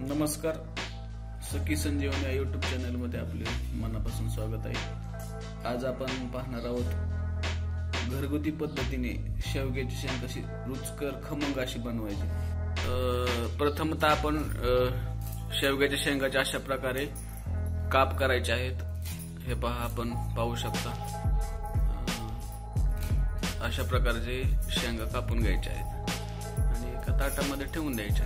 नमस्कार, सखी संजीवनी या YouTube channel मध्ये आपले मनापासून स्वागत आहे। आज आपण पाहणार आहोत घरगुती पद्धतीने शेवग्याची शेंग कशी रुचकर खमंग अशी बनवायची। प्रथमतः आपण शेवग्याच्या शेंगाचे अशा प्रकारे काप करायचे आहेत। हे पहा, आपण पाहू शकता अशा प्रकारचे शेंगा कापून घ्यायचे आहेत आणि एका ताटामध्ये ठेवून द्यायचे।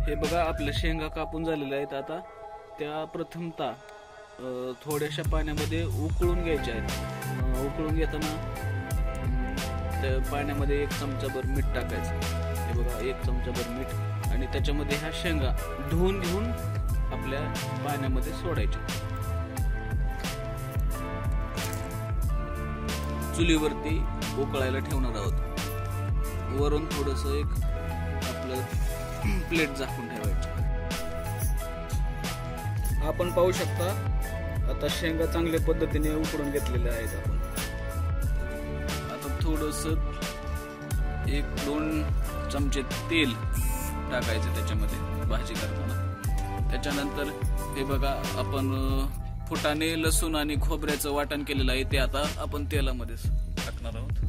हे बघा, आपल्या शेंगा कापून झालेल्या आहेत। आता त्या प्रथमतः थोड्याशा पाण्यामध्ये उकळून घ्यायच्या आहेत। उकळून घेताना त्या पाण्यामध्ये 1 चमचाभर मीठ टाकायचं। हे बघा, 1 चमचाभर मीठ आणि त्याच्यामध्ये ह्या शेंगा धुवून घेऊन आपल्या पाण्यामध्ये सोडायच्या। चुलीवरती उकळायला ठेवणार आहोत। वरून थोडस एक आपलं प्लेट झाकून ठेवायची। आपण पाहू शकता आता शेंगा चांगल्या पद्धतीने उकडून घेतलेल्या आहेत। आपण आता थोडस 1-2 चमचे तेल टाकायचे त्याच्यामध्ये भाजी करताना। त्याच्यानंतर हे बघा, आपण फुटाणे, लसूण आणि खोबऱ्याचं वाटण केलेलं आहे ते आता आपण तेलामध्ये टाकणार आहोत।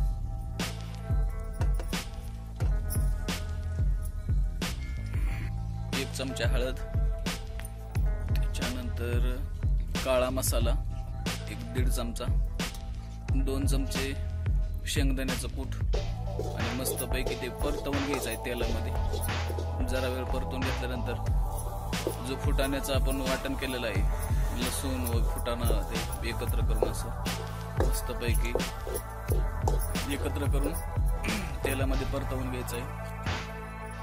1 चमचा हळद, त्याच्यानंतर काळा मसाला 1-1.5 चमचा, 2 चमचे शेंगदाण्याचं कूट आणि मस्तपैकी ते परतवून घ्यायचं आहे तेलामध्ये। जरा वेळ परतवून घेतल्यानंतर जो फुटाण्याचं आपण वाटण केलेलं आहे, लसूण व फुटाणा ते एकत्र करून असं मस्तपैकी एकत्र करून तेलामध्ये परतवून घ्यायचं आहे।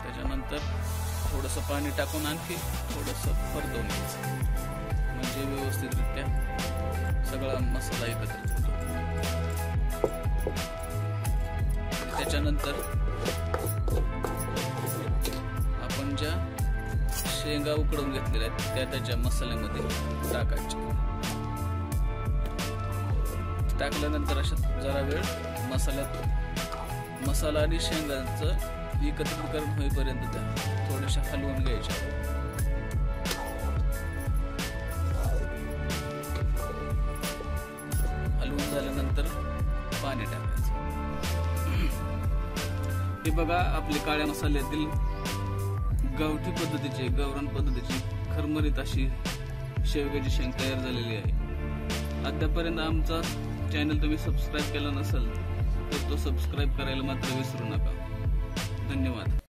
त्याच्यानंतर थोडंसं पाणी टाकून आणखी थोडंसं परतवून घ्यायचं, म्हणजे व्यवस्थितरित्या सगळा मसाला एकत्रित होतो। त्याच्यानंतर आपण ज्या शेंगा उकडून घेतलेल्या आहेत त्या त्याच्या मसाल्यामध्ये टाकायच्या। टाकल्यानंतर अशा जरा वेळ मसाला आणि शेंगांचं एकत्रीकरण होईपर्यंत त्या थोड्याशा हलवून घ्यायच्या। हलवून झाल्यानंतर पाणी टाकायचं। हे बघा, आपले काळ्या मसाल्यातील गावठी पद्धतीची, गावरान पद्धतीची खरमरीत अशी शेवग्याची शेंग तयार झालेली आहे। अद्यापर्यंत आमचा चॅनल तुम्ही सबस्क्राईब केला नसेल तर तो सबस्क्राईब करायला मात्र विसरू नका। धन्यवाद।